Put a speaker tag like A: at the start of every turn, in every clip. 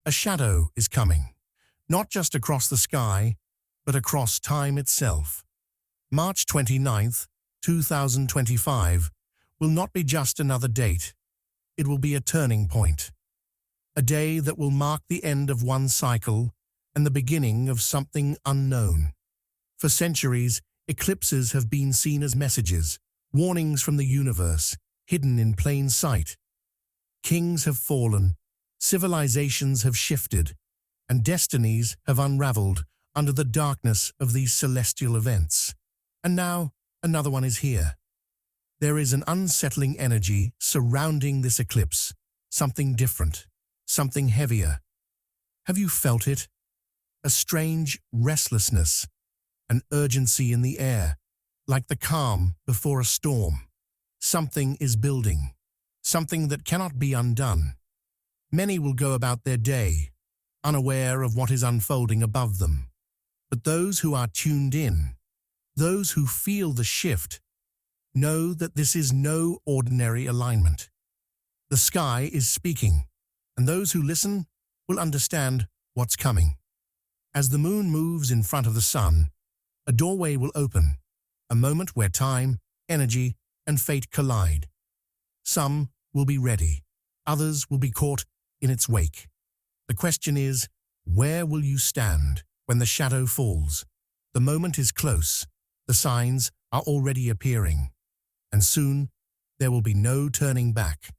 A: A shadow is coming, not just across the sky, but across time itself. March 29th, 2025 will not be just another date. It will be a turning point. A day that will mark the end of one cycle and the beginning of something unknown. For centuries, eclipses have been seen as messages, warnings from the universe, hidden in plain sight. Kings have fallen, civilizations have shifted, and destinies have unraveled under the darkness of these celestial events. And now, another one is here. There is an unsettling energy surrounding this eclipse, something different, something heavier. Have you felt it? A strange restlessness, an urgency in the air, like the calm before a storm. Something is building, something that cannot be undone. Many will go about their day, unaware of what is unfolding above them. But those who are tuned in, those who feel the shift, know that this is no ordinary alignment. The sky is speaking, and those who listen will understand what's coming. As the moon moves in front of the sun, a doorway will open, a moment where time, energy, and fate collide. Some will be ready, others will be caught in its wake. The question is, where will you stand when the shadow falls? The moment is close, the signs are already appearing, and soon there will be no turning back.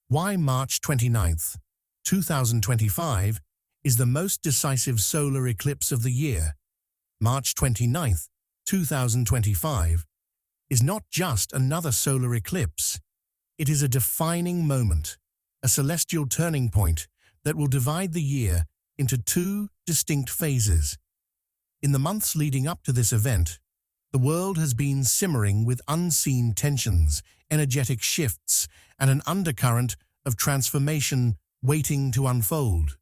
A: Why March 29th, 2025 is the most decisive solar eclipse of the year. March 29th, 2025 is not just another solar eclipse. It is a defining moment, a celestial turning point that will divide the year into two distinct phases. In the months leading up to this event, the world has been simmering with unseen tensions, energetic shifts, and an undercurrent of transformation waiting to unfold.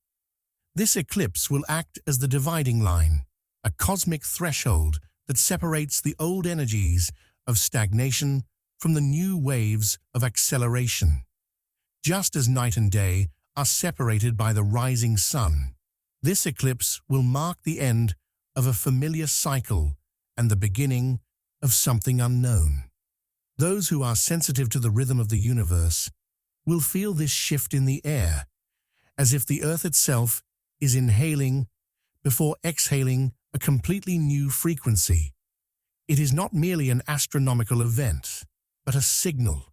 A: This eclipse will act as the dividing line, a cosmic threshold that separates the old energies of stagnation from the new waves of acceleration. Just as night and day are separated by the rising sun, this eclipse will mark the end of a familiar cycle and the beginning of something unknown. Those who are sensitive to the rhythm of the universe will feel this shift in the air, as if the earth itself is inhaling before exhaling a completely new frequency. It is not merely an astronomical event, but a signal,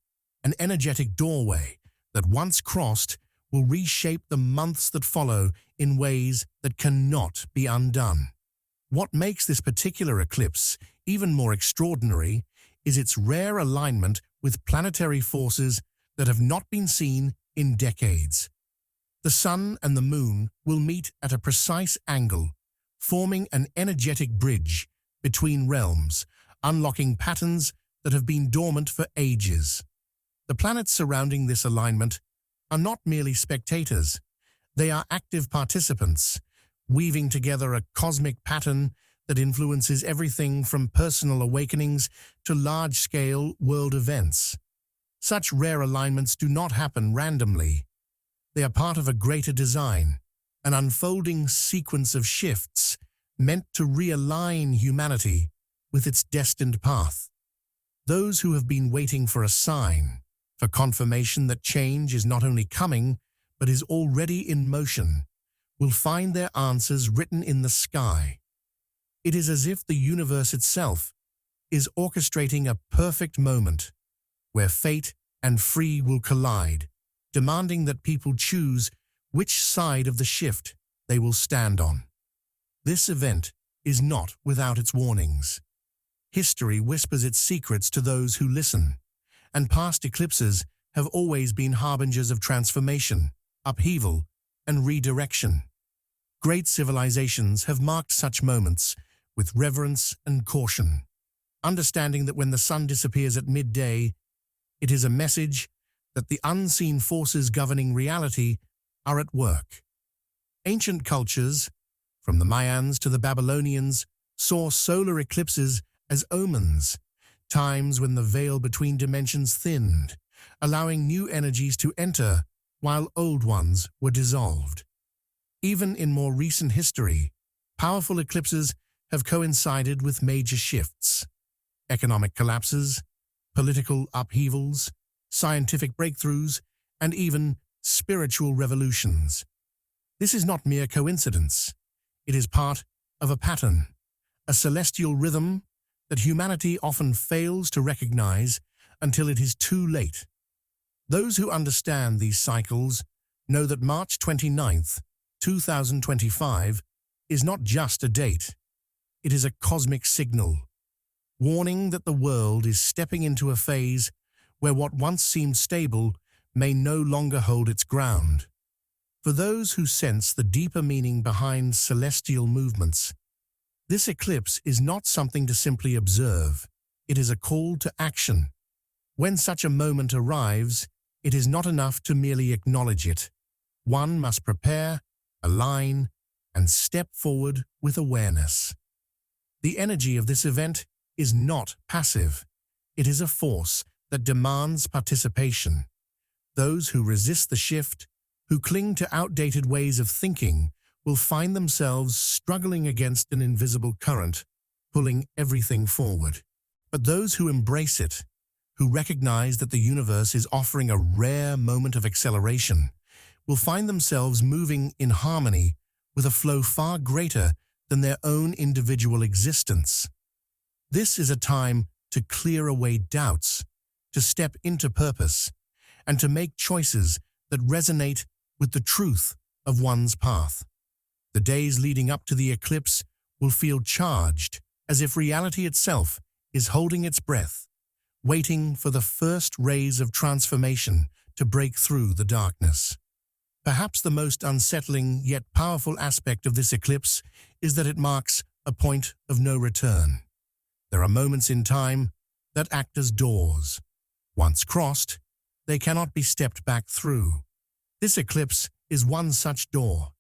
A: an energetic doorway that once crossed will reshape the months that follow in ways that cannot be undone. What makes this particular eclipse even more extraordinary is its rare alignment with planetary forces that have not been seen in decades. The sun and the moon will meet at a precise angle, forming an energetic bridge between realms, unlocking patterns that have been dormant for ages. The planets surrounding this alignment are not merely spectators, they are active participants, weaving together a cosmic pattern that influences everything from personal awakenings to large-scale world events. Such rare alignments do not happen randomly. They are part of a greater design, an unfolding sequence of shifts meant to realign humanity with its destined path. Those who have been waiting for a sign, for confirmation that change is not only coming, but is already in motion, will find their answers written in the sky. It is as if the universe itself is orchestrating a perfect moment where fate and free will collide, demanding that people choose which side of the shift they will stand on. This event is not without its warnings. History whispers its secrets to those who listen, and past eclipses have always been harbingers of transformation, upheaval, and redirection. Great civilizations have marked such moments with reverence and caution, understanding that when the sun disappears at midday, it is a message that the unseen forces governing reality are at work. Ancient cultures, from the Mayans to the Babylonians, saw solar eclipses as omens, times when the veil between dimensions thinned, allowing new energies to enter while old ones were dissolved. Even in more recent history, powerful eclipses have coincided with major shifts: economic collapses, political upheavals, scientific breakthroughs, and even spiritual revolutions. This is not mere coincidence. It is part of a pattern, a celestial rhythm that humanity often fails to recognize until it is too late. Those who understand these cycles know that March 29th, 2025 is not just a date. It is a cosmic signal, warning that the world is stepping into a phase where what once seemed stable may no longer hold its ground. For those who sense the deeper meaning behind celestial movements, this eclipse is not something to simply observe. It is a call to action. When such a moment arrives, it is not enough to merely acknowledge it. One must prepare, align, and step forward with awareness. The energy of this event is not passive. It is a force that demands participation. Those who resist the shift, who cling to outdated ways of thinking, will find themselves struggling against an invisible current, pulling everything forward. But those who embrace it, who recognize that the universe is offering a rare moment of acceleration, will find themselves moving in harmony with a flow far greater than their own individual existence. This is a time to clear away doubts, to step into purpose, and to make choices that resonate with the truth of one's path. The days leading up to the eclipse will feel charged, as if reality itself is holding its breath, waiting for the first rays of transformation to break through the darkness. Perhaps the most unsettling yet powerful aspect of this eclipse is that it marks a point of no return. There are moments in time that act as doors. Once crossed, they cannot be stepped back through. This eclipse is one such door.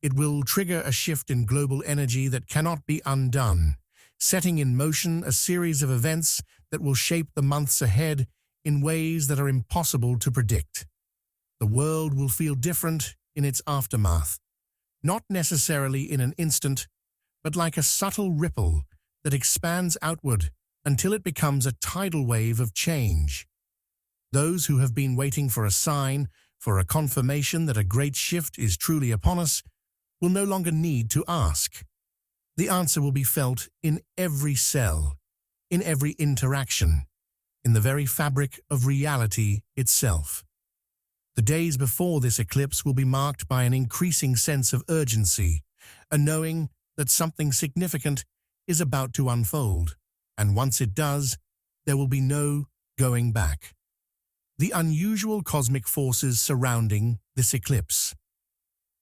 A: It will trigger a shift in global energy that cannot be undone, setting in motion a series of events that will shape the months ahead in ways that are impossible to predict. The world will feel different in its aftermath, not necessarily in an instant, but like a subtle ripple that expands outward until it becomes a tidal wave of change. Those who have been waiting for a sign, for a confirmation that a great shift is truly upon us, will no longer need to ask. The answer will be felt in every cell, in every interaction, in the very fabric of reality itself. The days before this eclipse will be marked by an increasing sense of urgency, a knowing that something significant is about to unfold, and once it does, there will be no going back. The unusual cosmic forces surrounding this eclipse.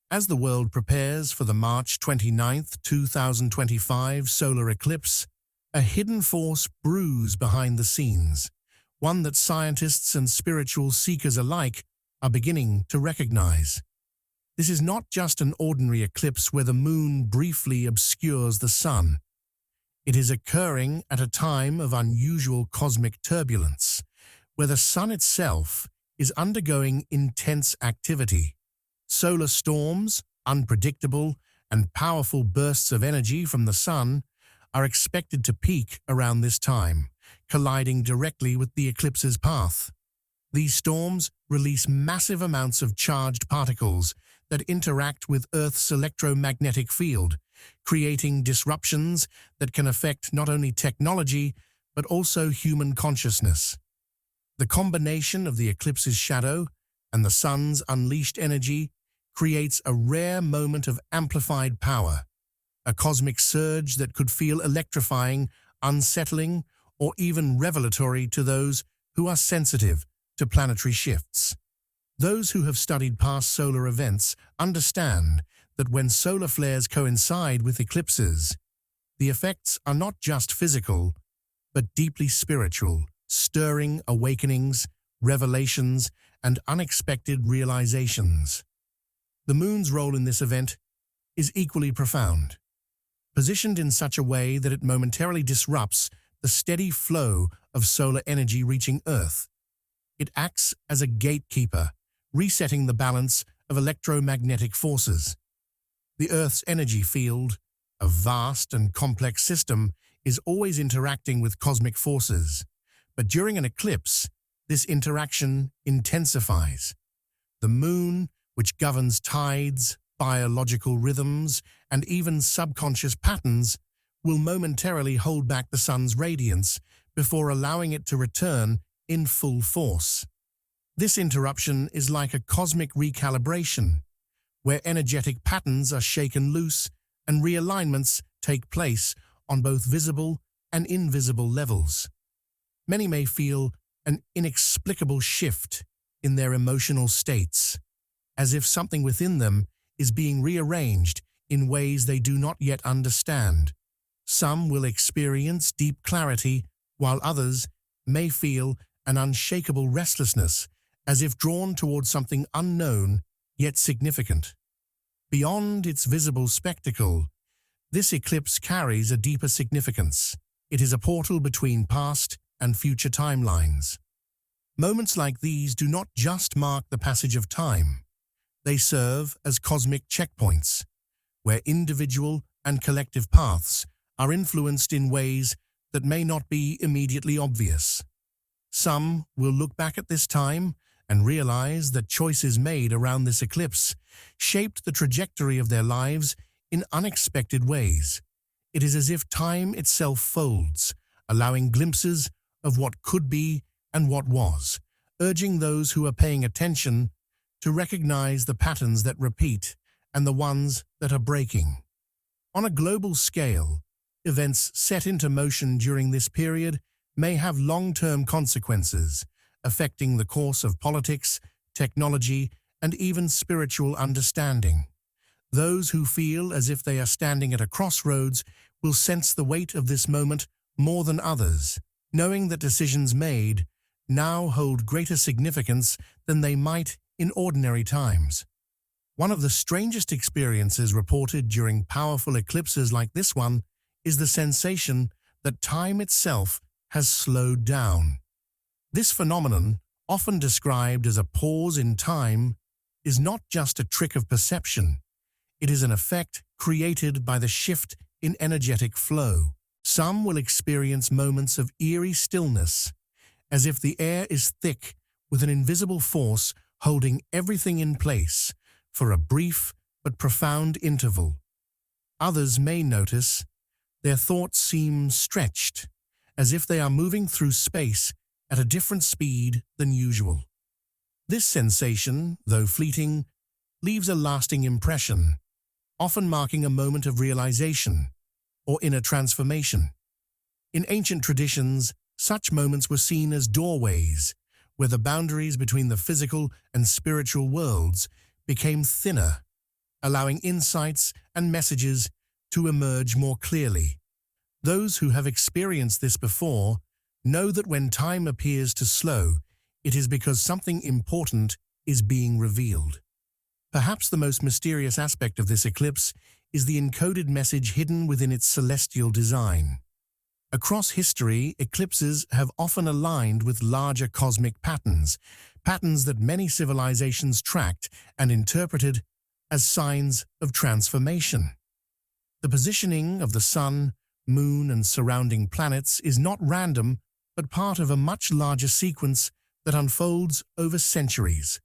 A: As the world prepares for the March 29th, 2025 solar eclipse, a hidden force brews behind the scenes, one that scientists and spiritual seekers alike are beginning to recognize. This is not just an ordinary eclipse where the moon briefly obscures the sun. It is occurring at a time of unusual cosmic turbulence, where the sun itself is undergoing intense activity. Solar storms, unpredictable and powerful bursts of energy from the sun, are expected to peak around this time, colliding directly with the eclipse's path. These storms release massive amounts of charged particles that interact with Earth's electromagnetic field, creating disruptions that can affect not only technology, but also human consciousness. The combination of the eclipse's shadow and the sun's unleashed energy creates a rare moment of amplified power, a cosmic surge that could feel electrifying, unsettling, or even revelatory to those who are sensitive to planetary shifts. Those who have studied past solar events understand that when solar flares coincide with eclipses, the effects are not just physical, but deeply spiritual, stirring awakenings, revelations, and unexpected realizations. The moon's role in this event is equally profound. Positioned in such a way that it momentarily disrupts the steady flow of solar energy reaching Earth, it acts as a gatekeeper, resetting the balance of electromagnetic forces. The Earth's energy field, a vast and complex system, is always interacting with cosmic forces. But during an eclipse, this interaction intensifies. The moon, which governs tides, biological rhythms, and even subconscious patterns, will momentarily hold back the sun's radiance before allowing it to return in full force. This interruption is like a cosmic recalibration, where energetic patterns are shaken loose and realignments take place on both visible and invisible levels. Many may feel an inexplicable shift in their emotional states, as if something within them is being rearranged in ways they do not yet understand. Some will experience deep clarity, while others may feel an unshakable restlessness, as if drawn towards something unknown yet significant. Beyond its visible spectacle, this eclipse carries a deeper significance. It is a portal between past and future timelines. Moments like these do not just mark the passage of time. They serve as cosmic checkpoints, where individual and collective paths are influenced in ways that may not be immediately obvious. Some will look back at this time and realize that choices made around this eclipse shaped the trajectory of their lives in unexpected ways. It is as if time itself folds, allowing glimpses of what could be and what was, urging those who are paying attention to recognize the patterns that repeat and the ones that are breaking. On a global scale, events set into motion during this period may have long-term consequences, affecting the course of politics, technology, and even spiritual understanding. Those who feel as if they are standing at a crossroads will sense the weight of this moment more than others, knowing that decisions made now hold greater significance than they might in ordinary times. One of the strangest experiences reported during powerful eclipses like this one is the sensation that time itself has slowed down. This phenomenon, often described as a pause in time, is not just a trick of perception. It is an effect created by the shift in energetic flow. Some will experience moments of eerie stillness, as if the air is thick with an invisible force holding everything in place for a brief but profound interval. Others may notice their thoughts seem stretched, as if they are moving through space at a different speed than usual. This sensation, though fleeting, leaves a lasting impression, often marking a moment of realization or inner transformation. In ancient traditions, such moments were seen as doorways, where the boundaries between the physical and spiritual worlds became thinner, allowing insights and messages to emerge more clearly. Those who have experienced this before know that when time appears to slow, it is because something important is being revealed. Perhaps the most mysterious aspect of this eclipse is the encoded message hidden within its celestial design. Across history, eclipses have often aligned with larger cosmic patterns that many civilizations tracked and interpreted as signs of transformation. The positioning of the sun, moon, and surrounding planets is not random, but part of a much larger sequence that unfolds over centuries.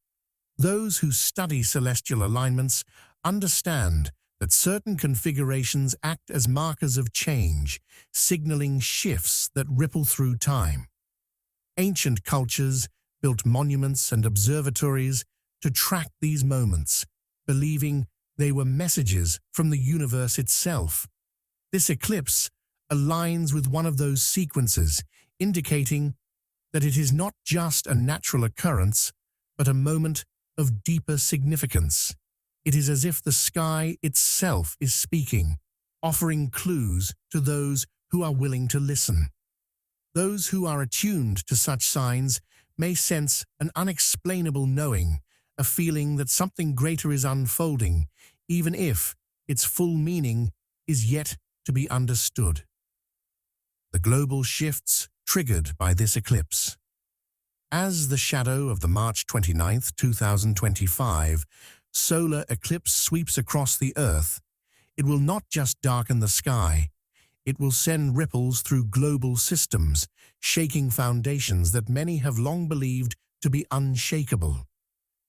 A: Those who study celestial alignments understand that certain configurations act as markers of change, signaling shifts that ripple through time. Ancient cultures built monuments and observatories to track these moments, believing they were messages from the universe itself. This eclipse aligns with one of those sequences, indicating that it is not just a natural occurrence, but a moment of deeper significance. It is as if the sky itself is speaking, offering clues to those who are willing to listen. Those who are attuned to such signs may sense an unexplainable knowing, a feeling that something greater is unfolding, even if its full meaning is yet to be understood. The global shifts triggered by this eclipse. As the shadow of the March 29, 2025, solar eclipse sweeps across the Earth, It will not just darken the sky, it will send ripples through global systems, shaking foundations that many have long believed to be unshakable.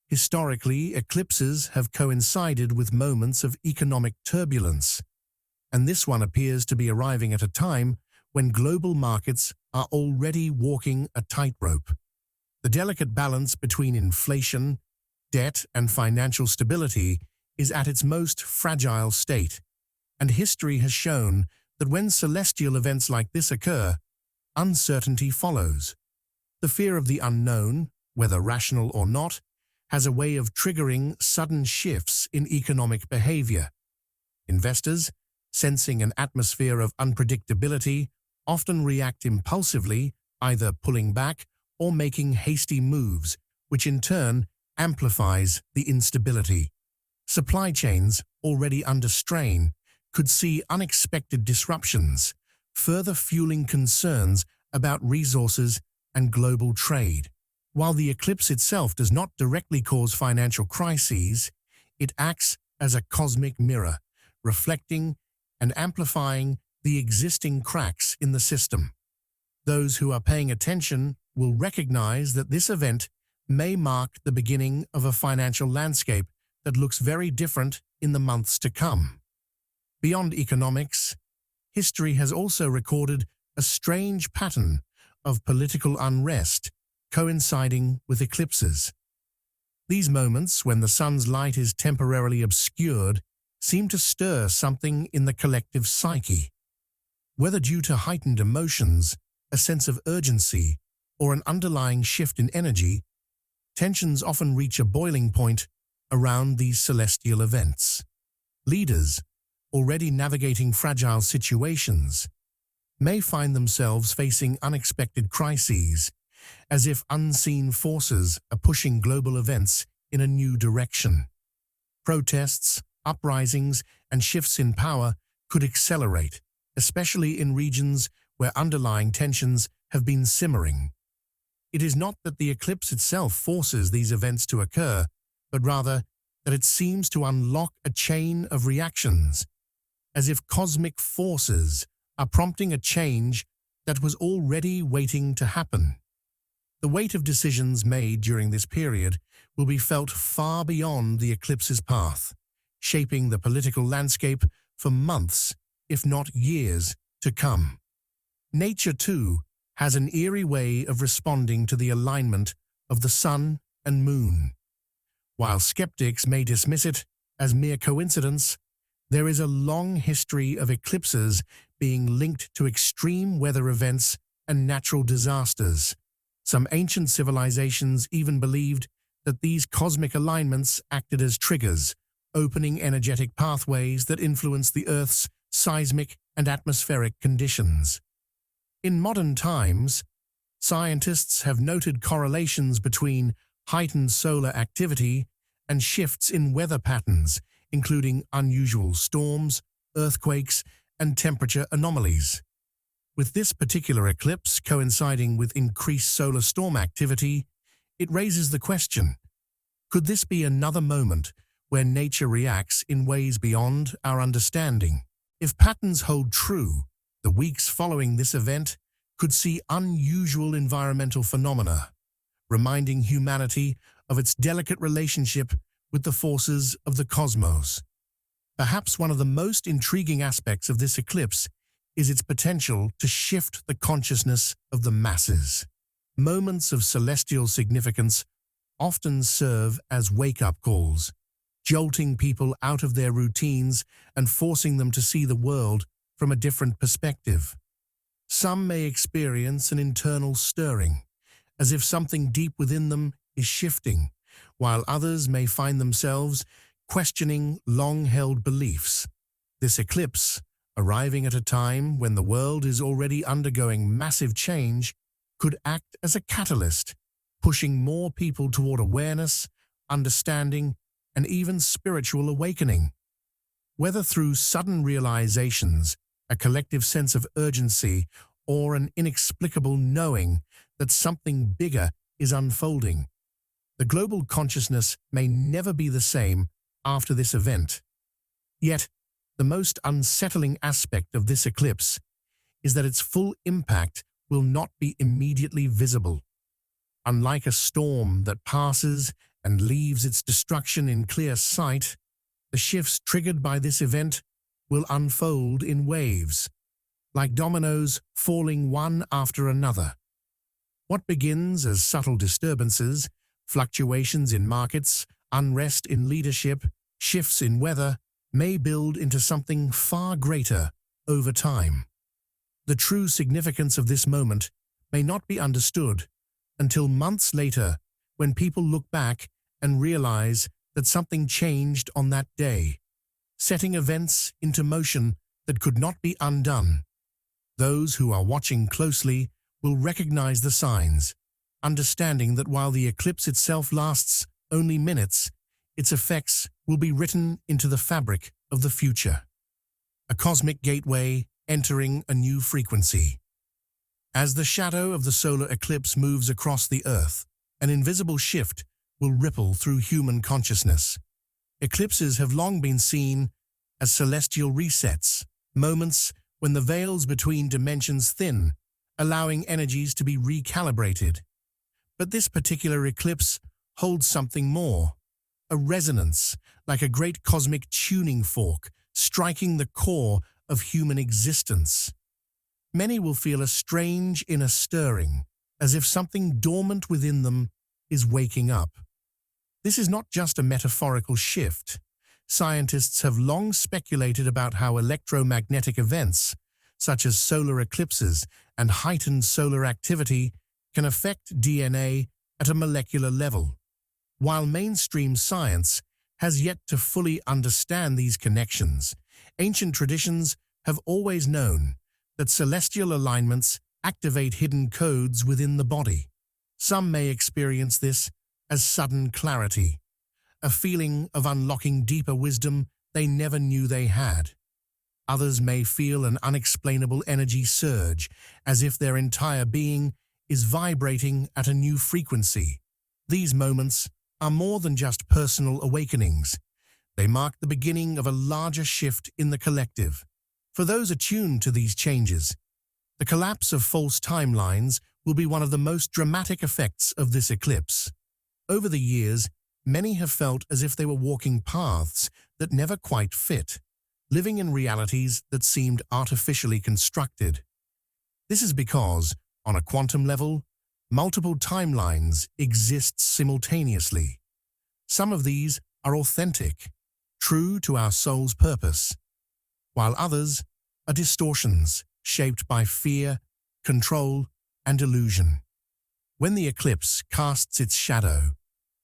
A: Historically, eclipses have coincided with moments of economic turbulence, and this one appears to be arriving at a time when global markets are already walking a tightrope. The delicate balance between inflation, debt, and financial stability is at its most fragile state, and history has shown that when celestial events like this occur, uncertainty follows. The fear of the unknown, whether rational or not, has a way of triggering sudden shifts in economic behavior. Investors, sensing an atmosphere of unpredictability, often react impulsively, either pulling back or making hasty moves, which in turn amplifies the instability. Supply chains, already under strain, could see unexpected disruptions, further fueling concerns about resources and global trade. While the eclipse itself does not directly cause financial crises, it acts as a cosmic mirror, reflecting and amplifying the existing cracks in the system. Those who are paying attention will recognize that this event may mark the beginning of a financial landscape that looks very different in the months to come. Beyond economics, history has also recorded a strange pattern of political unrest coinciding with eclipses. These moments, when the sun's light is temporarily obscured, seem to stir something in the collective psyche. Whether due to heightened emotions, a sense of urgency, or an underlying shift in energy, tensions often reach a boiling point around these celestial events. Leaders, already navigating fragile situations, may find themselves facing unexpected crises, as if unseen forces are pushing global events in a new direction. Protests, uprisings, and shifts in power could accelerate, especially in regions where underlying tensions have been simmering. It is not that the eclipse itself forces these events to occur, but rather that it seems to unlock a chain of reactions, as if cosmic forces are prompting a change that was already waiting to happen. The weight of decisions made during this period will be felt far beyond the eclipse's path, shaping the political landscape for months, if not years, to come. Nature, too, has an eerie way of responding to the alignment of the sun and moon. While skeptics may dismiss it as mere coincidence, there is a long history of eclipses being linked to extreme weather events and natural disasters. Some ancient civilizations even believed that these cosmic alignments acted as triggers, opening energetic pathways that influence the Earth's seismic and atmospheric conditions. In modern times, scientists have noted correlations between heightened solar activity and shifts in weather patterns, including unusual storms, earthquakes, and temperature anomalies. With this particular eclipse coinciding with increased solar storm activity, it raises the question, could this be another moment where nature reacts in ways beyond our understanding? If patterns hold true, the weeks following this event could see unusual environmental phenomena, reminding humanity of its delicate relationship with the forces of the cosmos. Perhaps one of the most intriguing aspects of this eclipse is its potential to shift the consciousness of the masses. Moments of celestial significance often serve as wake-up calls, jolting people out of their routines and forcing them to see the world from a different perspective. Some may experience an internal stirring, as if something deep within them is shifting, while others may find themselves questioning long-held beliefs. This eclipse, arriving at a time when the world is already undergoing massive change, could act as a catalyst, pushing more people toward awareness, understanding, and even spiritual awakening. Whether through sudden realizations, a collective sense of urgency, or an inexplicable knowing that something bigger is unfolding, the global consciousness may never be the same after this event. Yet, The most unsettling aspect of this eclipse is that its full impact will not be immediately visible. Unlike a storm that passes and leaves its destruction in clear sight, the shifts triggered by this event will unfold in waves, like dominoes falling one after another. What begins as subtle disturbances, fluctuations in markets, unrest in leadership, shifts in weather, may build into something far greater over time. The true significance of this moment may not be understood until months later, when people look back and realize that something changed on that day, setting events into motion that could not be undone. Those who are watching closely will recognize the signs, understanding that while the eclipse itself lasts only minutes, its effects will be written into the fabric of the future. A cosmic gateway entering a new frequency. As the shadow of the solar eclipse moves across the Earth, an invisible shift will ripple through human consciousness. Eclipses have long been seen as celestial resets, moments when the veils between dimensions thin, allowing energies to be recalibrated. But this particular eclipse holds something more, a resonance, like a great cosmic tuning fork, striking the core of human existence. Many will feel a strange inner stirring, as if something dormant within them is waking up. This is not just a metaphorical shift. Scientists have long speculated about how electromagnetic events, such as solar eclipses and heightened solar activity, can affect DNA at a molecular level. While mainstream science has yet to fully understand these connections, ancient traditions have always known that celestial alignments activate hidden codes within the body. Some may experience this as sudden clarity, a feeling of unlocking deeper wisdom they never knew they had. Others may feel an unexplainable energy surge, as if their entire being is vibrating at a new frequency. These moments are more than just personal awakenings. They mark the beginning of a larger shift in the collective. For those attuned to these changes, the collapse of false timelines will be one of the most dramatic effects of this eclipse. Over the years, many have felt as if they were walking paths that never quite fit, living in realities that seemed artificially constructed. This is because, on a quantum level, multiple timelines exist simultaneously. Some of these are authentic, true to our soul's purpose, while others are distortions shaped by fear, control, and illusion. When the eclipse casts its shadow,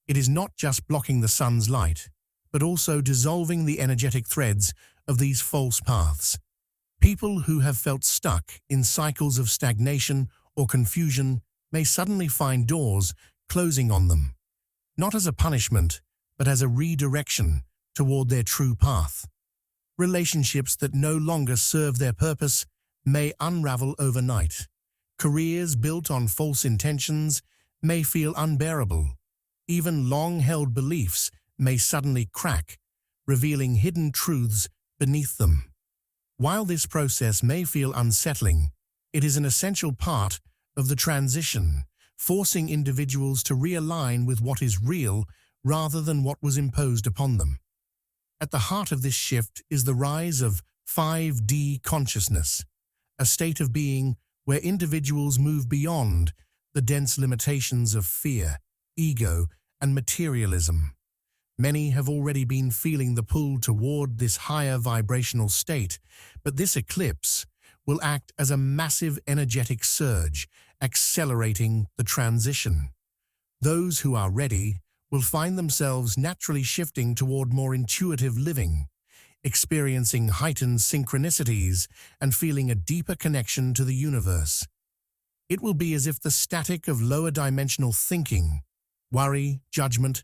A: it is not just blocking the sun's light, but also dissolving the energetic threads of these false paths. People who have felt stuck in cycles of stagnation or confusion may suddenly find doors closing on them, not as a punishment, but as a redirection toward their true path. Relationships that no longer serve their purpose may unravel overnight. Careers built on false intentions may feel unbearable. Even long-held beliefs may suddenly crack, revealing hidden truths beneath them. While this process may feel unsettling, it is an essential part of the transition, forcing individuals to realign with what is real rather than what was imposed upon them. At the heart of this shift is the rise of 5D consciousness, a state of being where individuals move beyond the dense limitations of fear, ego, and materialism. Many have already been feeling the pull toward this higher vibrational state, but this eclipse will act as a massive energetic surge, accelerating the transition. Those who are ready will find themselves naturally shifting toward more intuitive living, experiencing heightened synchronicities and feeling a deeper connection to the universe. It will be as if the static of lower dimensional thinking, worry, judgment,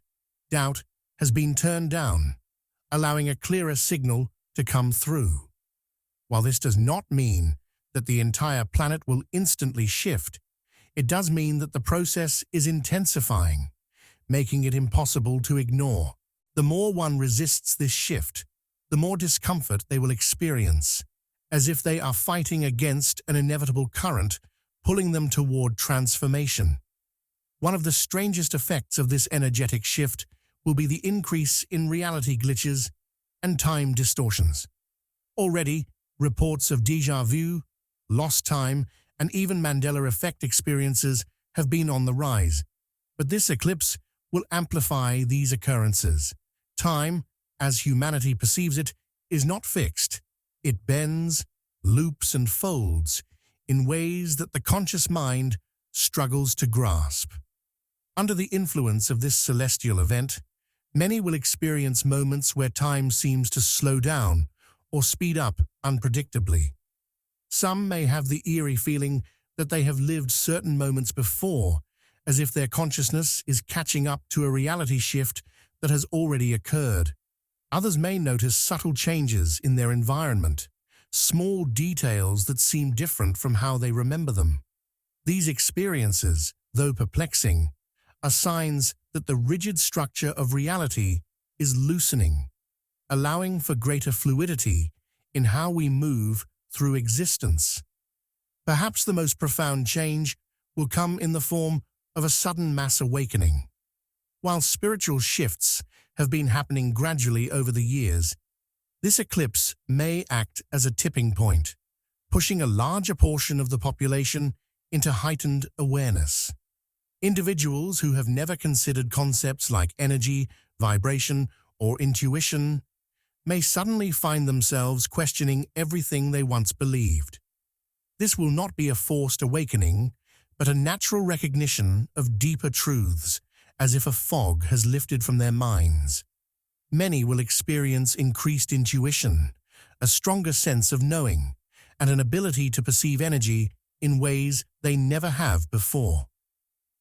A: doubt, has been turned down, allowing a clearer signal to come through. While this does not mean that the entire planet will instantly shift, it does mean that the process is intensifying, making it impossible to ignore. The more one resists this shift, the more discomfort they will experience, as if they are fighting against an inevitable current pulling them toward transformation. One of the strangest effects of this energetic shift will be the increase in reality glitches and time distortions. Already, reports of déjà vu, lost time, and even Mandela effect experiences have been on the rise. But this eclipse will amplify these occurrences. Time, as humanity perceives it, is not fixed. It bends, loops, and folds in ways that the conscious mind struggles to grasp. Under the influence of this celestial event, many will experience moments where time seems to slow down or speed up unpredictably. Some may have the eerie feeling that they have lived certain moments before, as if their consciousness is catching up to a reality shift that has already occurred. Others may notice subtle changes in their environment, small details that seem different from how they remember them. These experiences, though perplexing, are signs that the rigid structure of reality is loosening, allowing for greater fluidity in how we move through existence. Perhaps the most profound change will come in the form of a sudden mass awakening. While spiritual shifts have been happening gradually over the years, this eclipse may act as a tipping point, pushing a larger portion of the population into heightened awareness. Individuals who have never considered concepts like energy, vibration, or intuition may suddenly find themselves questioning everything they once believed. This will not be a forced awakening, but a natural recognition of deeper truths, as if a fog has lifted from their minds. Many will experience increased intuition, a stronger sense of knowing, and an ability to perceive energy in ways they never have before.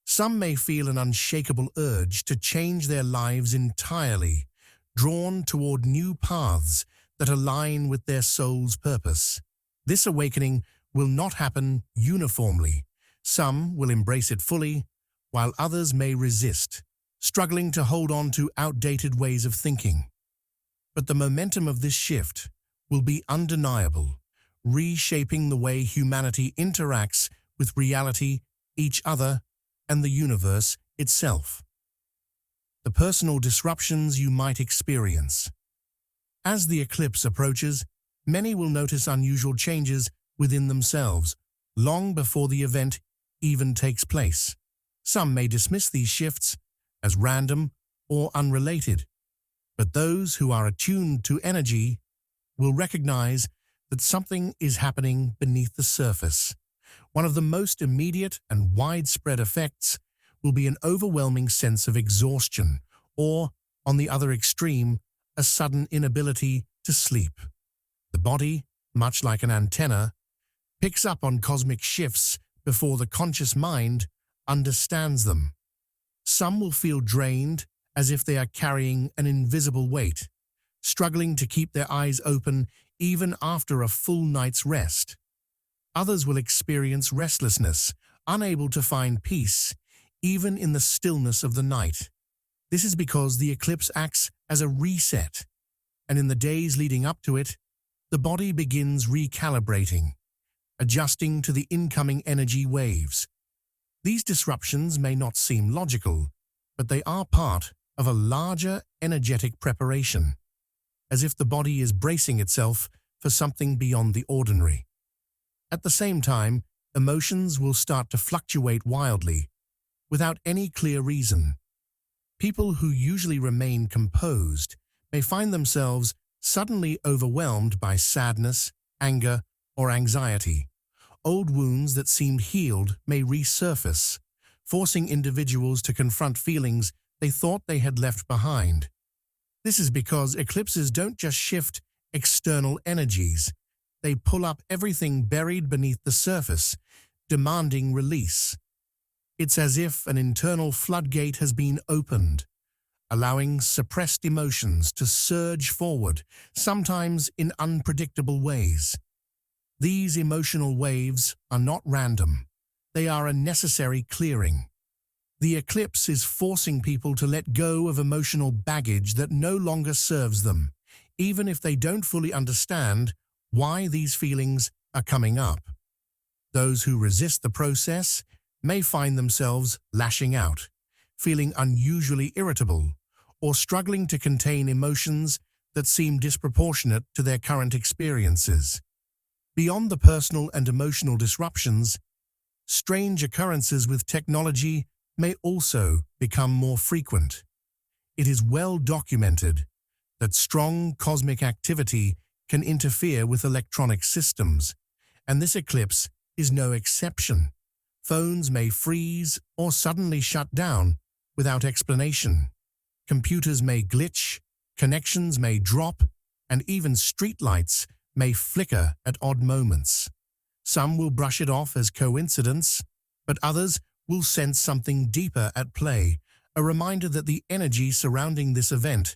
A: Some may feel an unshakable urge to change their lives entirely, drawn toward new paths that align with their soul's purpose. This awakening will not happen uniformly. Some will embrace it fully, while others may resist, struggling to hold on to outdated ways of thinking. But the momentum of this shift will be undeniable, reshaping the way humanity interacts with reality, each other, and the universe itself. The personal disruptions you might experience. As the eclipse approaches, many will notice unusual changes within themselves, long before the event even takes place. Some may dismiss these shifts as random or unrelated, but those who are attuned to energy will recognize that something is happening beneath the surface. One of the most immediate and widespread effects will be an overwhelming sense of exhaustion, or, on the other extreme, a sudden inability to sleep. The body, much like an antenna, picks up on cosmic shifts before the conscious mind understands them. Some will feel drained, as if they are carrying an invisible weight, struggling to keep their eyes open even after a full night's rest. Others will experience restlessness, unable to find peace, even in the stillness of the night. This is because the eclipse acts as a reset, and in the days leading up to it, the body begins recalibrating, adjusting to the incoming energy waves. These disruptions may not seem logical, but they are part of a larger energetic preparation, as if the body is bracing itself for something beyond the ordinary. At the same time, emotions will start to fluctuate wildly, without any clear reason. People who usually remain composed may find themselves suddenly overwhelmed by sadness, anger, or anxiety. Old wounds that seemed healed may resurface, forcing individuals to confront feelings they thought they had left behind. This is because eclipses don't just shift external energies. They pull up everything buried beneath the surface, demanding release. It's as if an internal floodgate has been opened, allowing suppressed emotions to surge forward, sometimes in unpredictable ways. These emotional waves are not random. They are a necessary clearing. The eclipse is forcing people to let go of emotional baggage that no longer serves them, even if they don't fully understand why these feelings are coming up. Those who resist the process may find themselves lashing out, feeling unusually irritable, or struggling to contain emotions that seem disproportionate to their current experiences. Beyond the personal and emotional disruptions, strange occurrences with technology may also become more frequent. It is well documented that strong cosmic activity can interfere with electronic systems, and this eclipse is no exception. Phones may freeze or suddenly shut down without explanation. Computers may glitch, connections may drop, and even streetlights may flicker at odd moments. Some will brush it off as coincidence, but others will sense something deeper at play, a reminder that the energy surrounding this event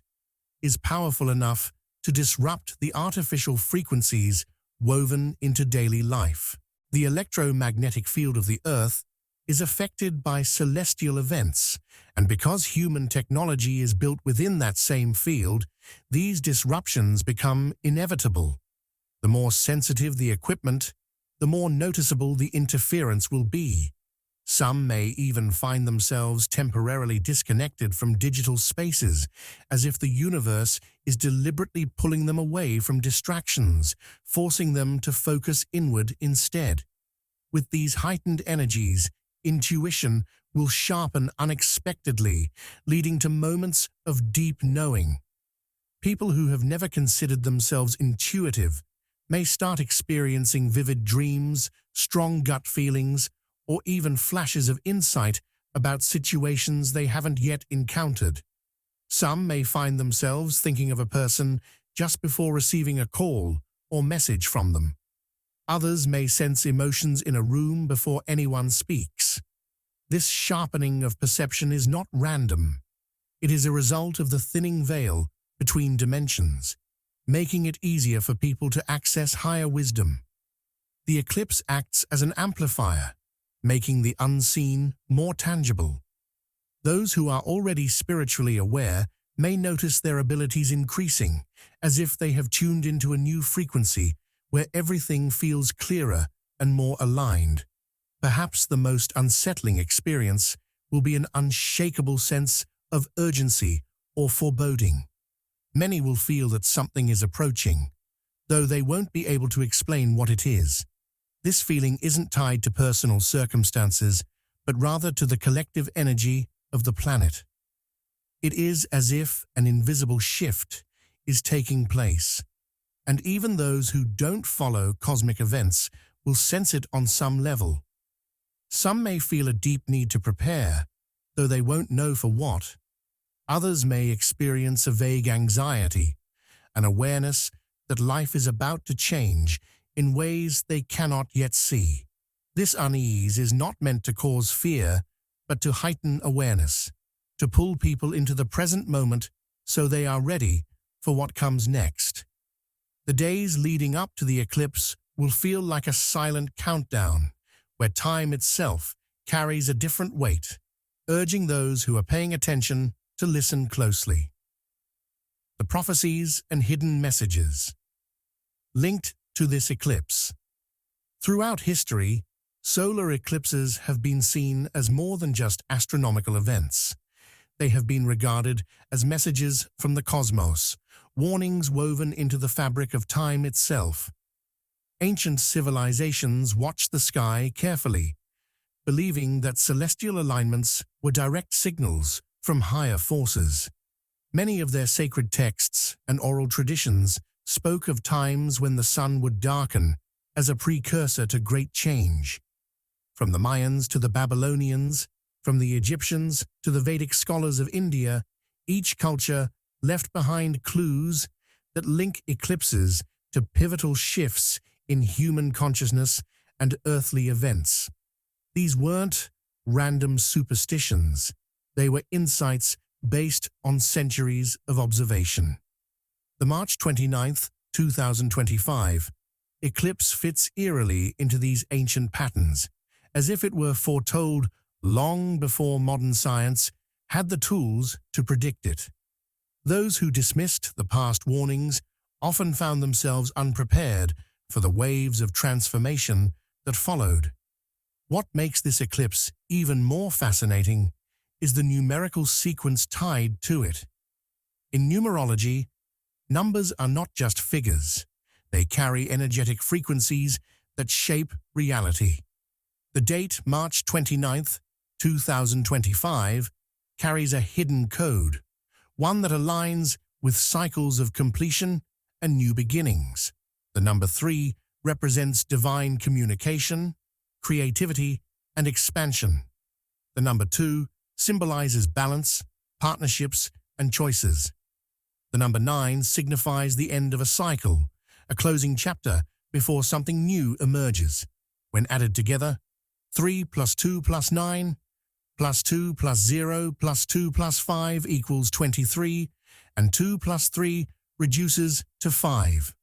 A: is powerful enough to disrupt the artificial frequencies woven into daily life. The electromagnetic field of the Earth is affected by celestial events, and because human technology is built within that same field, these disruptions become inevitable. The more sensitive the equipment, the more noticeable the interference will be. Some may even find themselves temporarily disconnected from digital spaces, as if the universe is deliberately pulling them away from distractions, forcing them to focus inward instead. With these heightened energies, intuition will sharpen unexpectedly, leading to moments of deep knowing. People who have never considered themselves intuitive may start experiencing vivid dreams, strong gut feelings, or even flashes of insight about situations they haven't yet encountered. Some may find themselves thinking of a person just before receiving a call or message from them. Others may sense emotions in a room before anyone speaks. This sharpening of perception is not random. It is a result of the thinning veil between dimensions, making it easier for people to access higher wisdom. The eclipse acts as an amplifier, making the unseen more tangible. Those who are already spiritually aware may notice their abilities increasing, as if they have tuned into a new frequency where everything feels clearer and more aligned. Perhaps the most unsettling experience will be an unshakable sense of urgency or foreboding. Many will feel that something is approaching, though they won't be able to explain what it is. This feeling isn't tied to personal circumstances, but rather to the collective energy of the planet. It is as if an invisible shift is taking place, and even those who don't follow cosmic events will sense it on some level. Some may feel a deep need to prepare, though they won't know for what. Others may experience a vague anxiety, an awareness that life is about to change in ways they cannot yet see. This unease is not meant to cause fear, but to heighten awareness, to pull people into the present moment so they are ready for what comes next. The days leading up to the eclipse will feel like a silent countdown, where time itself carries a different weight, urging those who are paying attention to listen closely. The prophecies and hidden messages linked to this eclipse. Throughout history, solar eclipses have been seen as more than just astronomical events. They have been regarded as messages from the cosmos, warnings woven into the fabric of time itself. Ancient civilizations watched the sky carefully, believing that celestial alignments were direct signals from higher forces. Many of their sacred texts and oral traditions spoke of times when the sun would darken as a precursor to great change. From the Mayans to the Babylonians, from the Egyptians to the Vedic scholars of India, each culture left behind clues that link eclipses to pivotal shifts in human consciousness and earthly events. These weren't random superstitions. They were insights based on centuries of observation. The March 29, 2025, eclipse fits eerily into these ancient patterns, as if it were foretold long before modern science had the tools to predict it. Those who dismissed the past warnings often found themselves unprepared for the waves of transformation that followed. What makes this eclipse even more fascinating is the numerical sequence tied to it. In numerology, numbers are not just figures. They carry energetic frequencies that shape reality. The date March 29th, 2025 carries a hidden code, one that aligns with cycles of completion and new beginnings. The number 3 represents divine communication, creativity, and expansion. The number 2 symbolizes balance, partnerships, and choices. The number 9 signifies the end of a cycle, a closing chapter before something new emerges. When added together, 3 plus 2 plus 9 plus 2 plus 0 plus 2 plus 5 equals 23, and 2 plus 3 reduces to 5,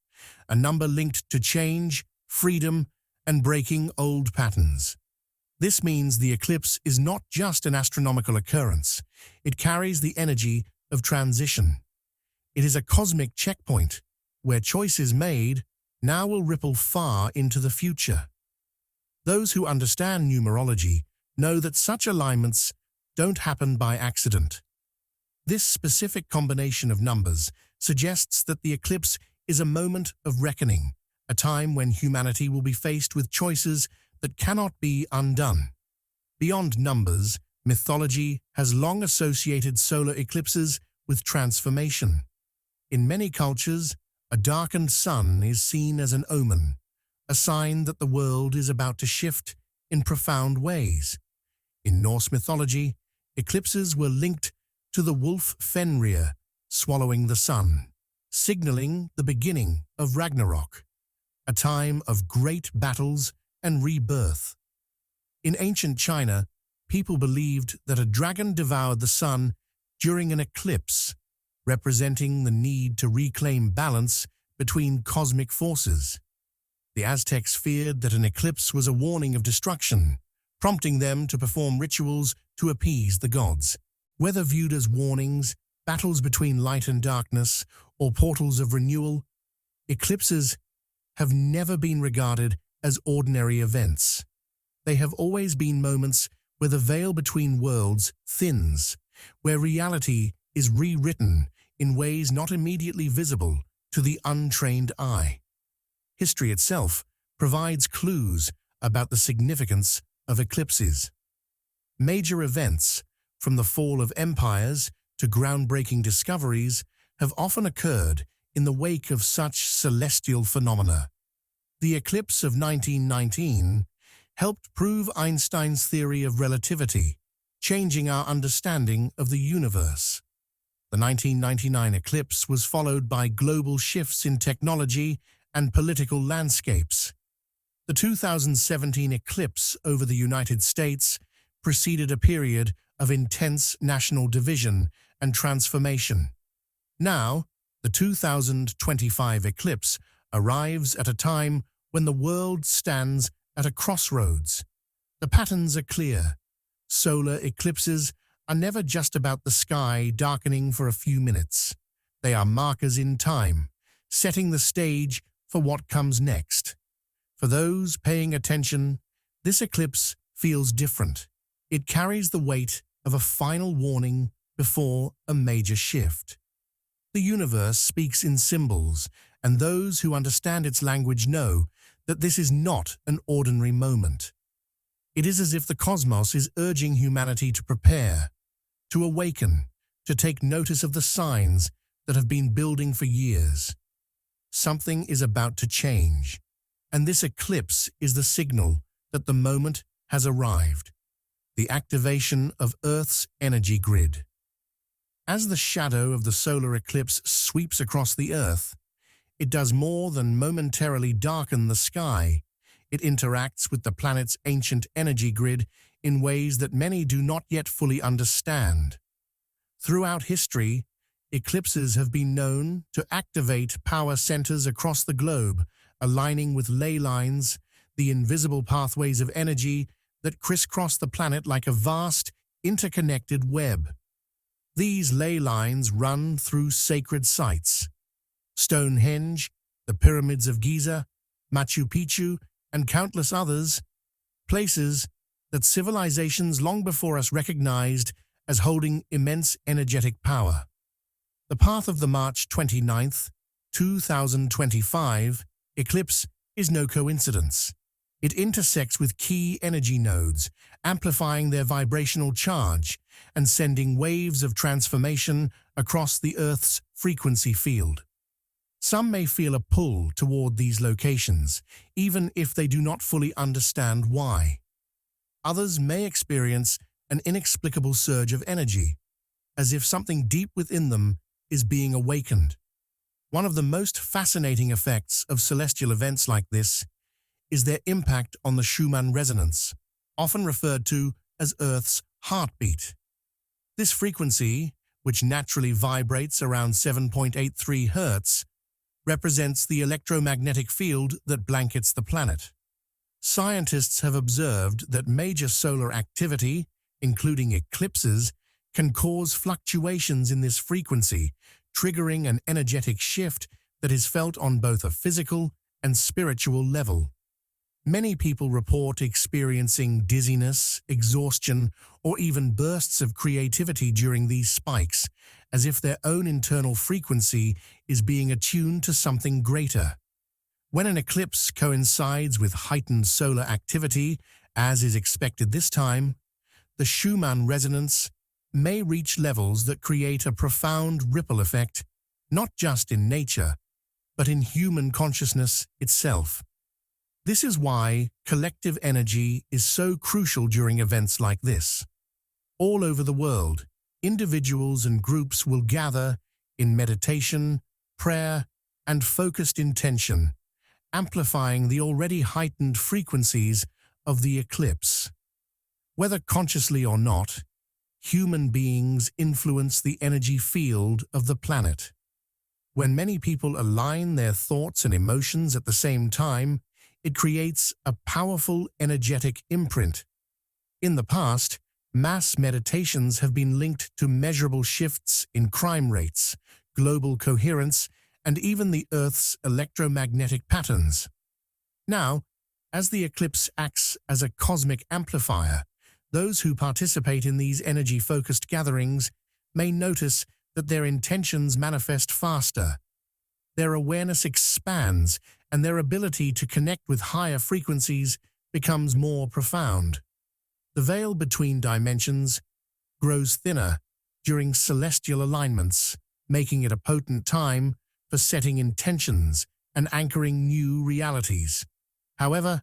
A: a number linked to change, freedom, and breaking old patterns. This means the eclipse is not just an astronomical occurrence. It carries the energy of transition. It is a cosmic checkpoint where choices made now will ripple far into the future. Those who understand numerology know that such alignments don't happen by accident. This specific combination of numbers suggests that the eclipse is a moment of reckoning, a time when humanity will be faced with choices that cannot be undone. Beyond numbers, mythology has long associated solar eclipses with transformation. In many cultures, a darkened sun is seen as an omen, a sign that the world is about to shift in profound ways. In Norse mythology, eclipses were linked to the wolf Fenrir swallowing the sun, signaling the beginning of Ragnarok, a time of great battles and rebirth. In ancient China, people believed that a dragon devoured the sun during an eclipse, representing the need to reclaim balance between cosmic forces. The Aztecs feared that an eclipse was a warning of destruction, prompting them to perform rituals to appease the gods. Whether viewed as warnings, battles between light and darkness, or portals of renewal, eclipses have never been regarded as ordinary events. They have always been moments where the veil between worlds thins, where reality is rewritten in ways not immediately visible to the untrained eye. History itself provides clues about the significance of eclipses. Major events, from the fall of empires to groundbreaking discoveries, have often occurred in the wake of such celestial phenomena. The eclipse of 1919 helped prove Einstein's theory of relativity, changing our understanding of the universe. The 1999 eclipse was followed by global shifts in technology and political landscapes. The 2017 eclipse over the United States preceded a period of intense national division and transformation. Now, the 2025 eclipse arrives at a time when the world stands at a crossroads. The patterns are clear. Solar eclipses are never just about the sky darkening for a few minutes. They are markers in time, setting the stage for what comes next. For those paying attention, this eclipse feels different. It carries the weight of a final warning before a major shift. The universe speaks in symbols, and those who understand its language know that this is not an ordinary moment. It is as if the cosmos is urging humanity to prepare, to awaken, to take notice of the signs that have been building for years. Something is about to change, and this eclipse is the signal that the moment has arrived. The activation of Earth's energy grid. As the shadow of the solar eclipse sweeps across the Earth, it does more than momentarily darken the sky. It interacts with the planet's ancient energy grid in ways that many do not yet fully understand. Throughout history, eclipses have been known to activate power centers across the globe, aligning with ley lines, the invisible pathways of energy that crisscross the planet like a vast, interconnected web. These ley lines run through sacred sites, Stonehenge, the pyramids of Giza, Machu Picchu, and countless others, places that civilizations long before us recognized as holding immense energetic power. The path of the March 29th, 2025 eclipse is no coincidence. It intersects with key energy nodes, amplifying their vibrational charge and sending waves of transformation across the Earth's frequency field. Some may feel a pull toward these locations, even if they do not fully understand why. Others may experience an inexplicable surge of energy, as if something deep within them is being awakened. One of the most fascinating effects of celestial events like this is their impact on the Schumann resonance, often referred to as Earth's heartbeat. This frequency, which naturally vibrates around 7.83 Hz, represents the electromagnetic field that blankets the planet. Scientists have observed that major solar activity, including eclipses, can cause fluctuations in this frequency, triggering an energetic shift that is felt on both a physical and spiritual level. Many people report experiencing dizziness, exhaustion, or even bursts of creativity during these spikes, as if their own internal frequency is being attuned to something greater. When an eclipse coincides with heightened solar activity, as is expected this time, the Schumann resonance may reach levels that create a profound ripple effect, not just in nature, but in human consciousness itself. This is why collective energy is so crucial during events like this. All over the world, individuals and groups will gather in meditation, prayer, and focused intention, amplifying the already heightened frequencies of the eclipse. Whether consciously or not, human beings influence the energy field of the planet. When many people align their thoughts and emotions at the same time, it creates a powerful energetic imprint. In the past, mass meditations have been linked to measurable shifts in crime rates, global coherence, and even the Earth's electromagnetic patterns. Now, as the eclipse acts as a cosmic amplifier, those who participate in these energy-focused gatherings may notice that their intentions manifest faster. Their awareness expands, and their ability to connect with higher frequencies becomes more profound. The veil between dimensions grows thinner during celestial alignments, making it a potent time for setting intentions and anchoring new realities. However,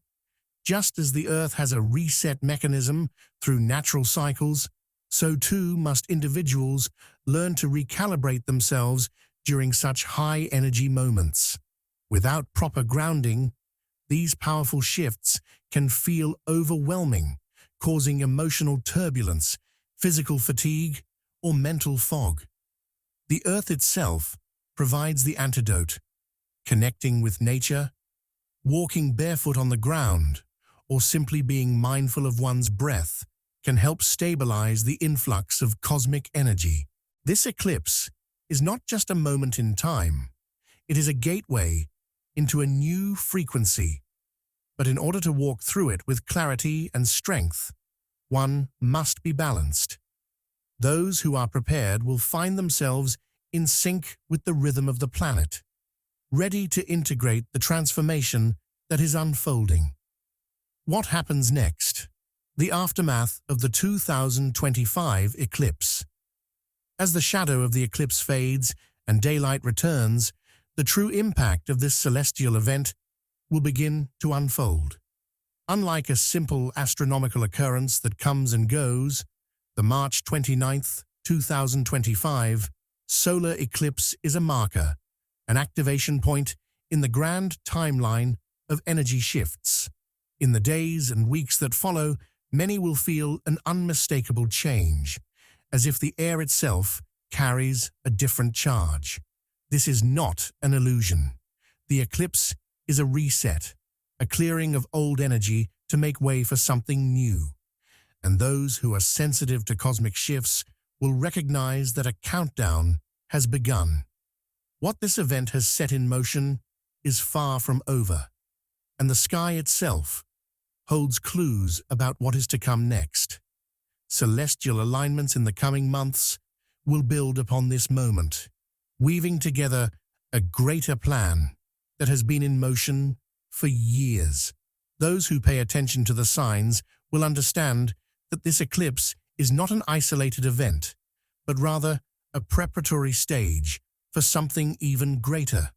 A: just as the Earth has a reset mechanism through natural cycles, so too must individuals learn to recalibrate themselves during such high-energy moments. Without proper grounding, these powerful shifts can feel overwhelming, causing emotional turbulence, physical fatigue, or mental fog. The Earth itself provides the antidote. Connecting with nature, walking barefoot on the ground, or simply being mindful of one's breath can help stabilize the influx of cosmic energy. This eclipse is not just a moment in time. It is a gateway into a new frequency. But in order to walk through it with clarity and strength, one must be balanced. Those who are prepared will find themselves in sync with the rhythm of the planet, ready to integrate the transformation that is unfolding. What happens next? The aftermath of the 2025 eclipse. As the shadow of the eclipse fades and daylight returns, the true impact of this celestial event will begin to unfold. Unlike a simple astronomical occurrence that comes and goes, the March 29th, 2025 solar eclipse is a marker, an activation point in the grand timeline of energy shifts. In the days and weeks that follow, many will feel an unmistakable change, as if the air itself carries a different charge. This is not an illusion. The eclipse is a reset, a clearing of old energy to make way for something new. And those who are sensitive to cosmic shifts will recognize that a countdown has begun. What this event has set in motion is far from over, and the sky itself holds clues about what is to come next. Celestial alignments in the coming months will build upon this moment, weaving together a greater plan that has been in motion for years. Those who pay attention to the signs will understand that this eclipse is not an isolated event, but rather a preparatory stage for something even greater.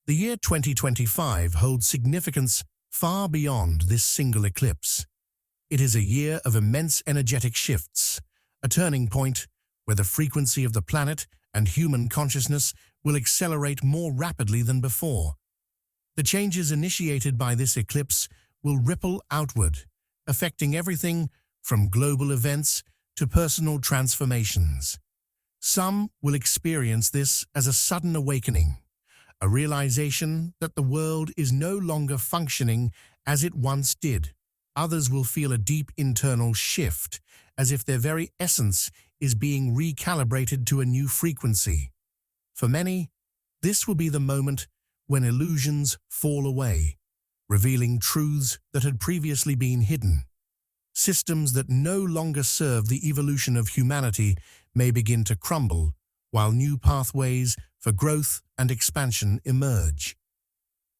A: The year 2025 holds significance far beyond this single eclipse. It is a year of immense energetic shifts, a turning point where the frequency of the planet and human consciousness will accelerate more rapidly than before. The changes initiated by this eclipse will ripple outward, affecting everything from global events to personal transformations. Some will experience this as a sudden awakening, a realization that the world is no longer functioning as it once did. Others will feel a deep internal shift, as if their very essence is being recalibrated to a new frequency. For many, this will be the moment when illusions fall away, revealing truths that had previously been hidden. Systems that no longer serve the evolution of humanity may begin to crumble, while new pathways for growth and expansion emerge.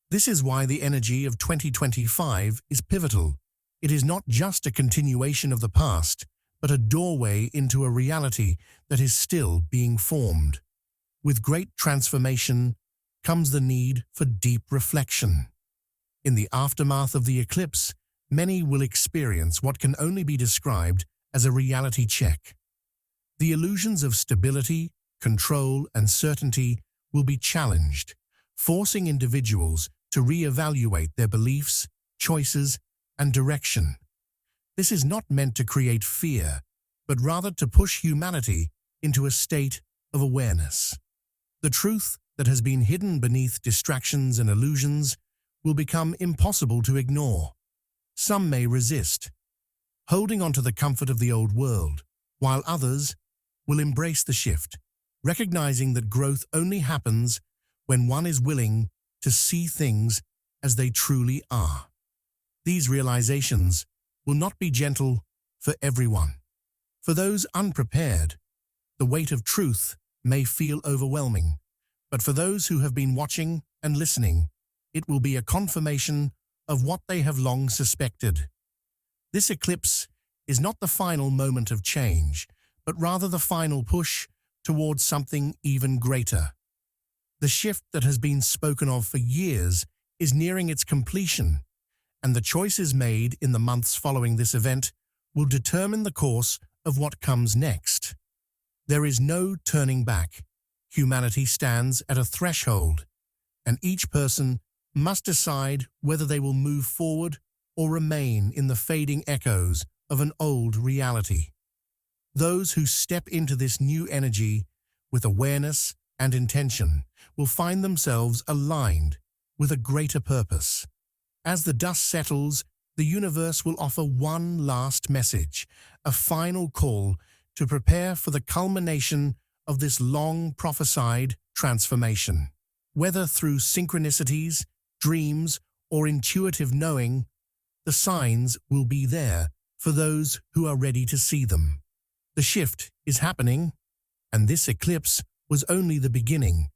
A: This is why the energy of 2025 is pivotal. It is not just a continuation of the past, but a doorway into a reality that is still being formed. With great transformation comes the need for deep reflection. In the aftermath of the eclipse, many will experience what can only be described as a reality check. The illusions of stability, control, and certainty will be challenged, forcing individuals to reevaluate their beliefs, choices, and direction. This is not meant to create fear, but rather to push humanity into a state of awareness. The truth that has been hidden beneath distractions and illusions will become impossible to ignore. Some may resist, holding on to the comfort of the old world, while others will embrace the shift, recognizing that growth only happens when one is willing to see things as they truly are. These realizations will not be gentle for everyone. For those unprepared, the weight of truth may feel overwhelming, but for those who have been watching and listening, it will be a confirmation of what they have long suspected. This eclipse is not the final moment of change, but rather the final push towards something even greater. The shift that has been spoken of for years is nearing its completion, and the choices made in the months following this event will determine the course of what comes next. There is no turning back. Humanity stands at a threshold, and each person must decide whether they will move forward or remain in the fading echoes of an old reality. Those who step into this new energy with awareness and intention will find themselves aligned with a greater purpose. As the dust settles, the universe will offer one last message, a final call to prepare for the culmination of this long-prophesied transformation. Whether through synchronicities, dreams, or intuitive knowing, the signs will be there for those who are ready to see them. The shift is happening, and this eclipse was only the beginning.